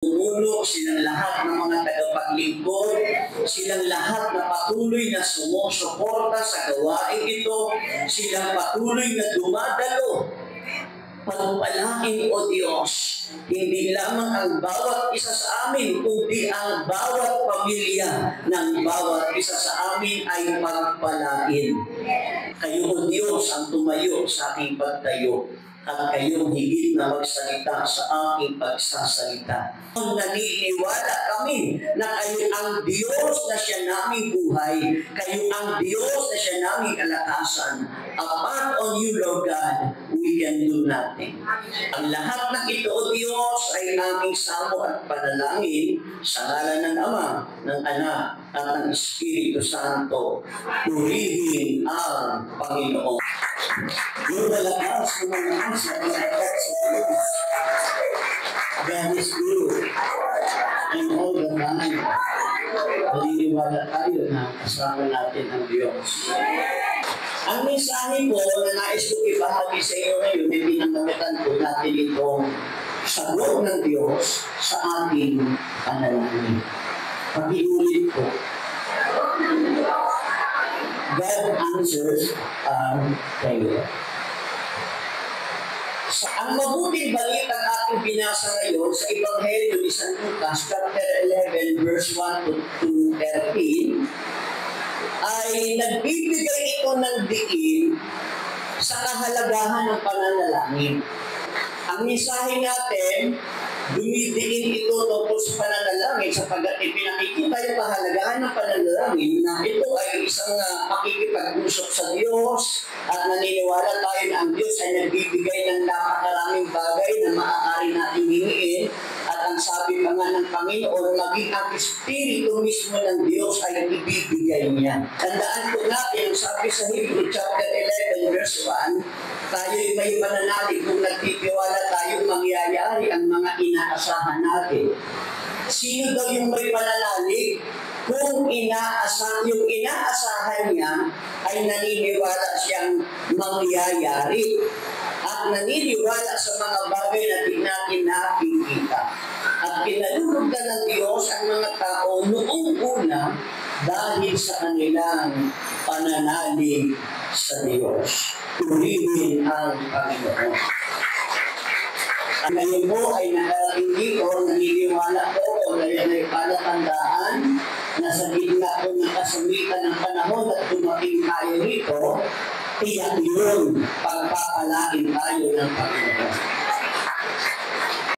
Tumulo, silang lahat ng mga tagapaglingkod, silang lahat na patuloy na sumusuporta sa gawain ito, silang patuloy na dumadalo. Pagpalain, O Diyos, hindi lamang ang bawat isa sa amin, kundi ang bawat pamilya ng bawat isa sa amin ay pagpalain. Kayo, O Diyos, ang tumayo sa aking pagtayo, at kayong higit na magsalita sa aking pagsasalita. Naniniwala kami na kayo ang Diyos na siya naming buhay, kayo ang Diyos na siya naming kalakasan. Apart on you, Lord God, we can do nothing. Ang lahat ng ito, O Diyos, ay aming samo at panalangin sa ngalan ng Ama, ng Anak, at ng Espiritu Santo. Purihin ang Panginoon. Yung malakas, yung malakas, malakas sa Diyos. God is good. And all the time, naniniwala tayo na kasama natin ang Diyos. Ang mensahe ko na nais ko ibahagi sa iyo ngayon, ay pinanggamitan ko natin itong sagot ng Diyos sa ating panalangin. Pag-iulit ko. God answers our prayer. Ang mabuting balita ng ating binasa ngayon sa Ebanghelyo ni San Lucas, chapter 11, verse 1 to 13, ay nagbibigay ito ng diin sa kahalagahan ng pananalangin. Ang mensahe natin, dumidiin ito tungkol sa pananalangin sapagkat ipinakikita yung kahalagahan ng pananalangin na ito ay isang pakikipag-usap sa Diyos at naniniwala tayo na ang Diyos ay nagbibigay ng napakaraming bagay na maaari natin hingin at ang sabi pa nga ng Panginoon, maging ang Espiritu mismo ng Diyos ay ibibigay niya. Tandaan po natin, sabi sa Hebrew chapter 11 verse 1, tayo'y may pananalig kung nagtitiwala tayo mangyayari ang mga inaasahan natin. Sino daw yung may pananalig? Kung yung inaasahan niya ay naniniwala siyang mangyayari at naniniwala sa mga bagay na di natin nakikita. At pinalulugdan ng Diyos ang mga tao noong una dahil sa kanilang pananalig sa Diyos. Purihin ang Panginoon. Ngayon po ay hindi ko naniniwala ko o ngayon ay palatandaan na sa gitna ko ng kasawitan ng panahon at dumating tayo rito, tiyak yun, pagpapalain tayo ng Panginoon.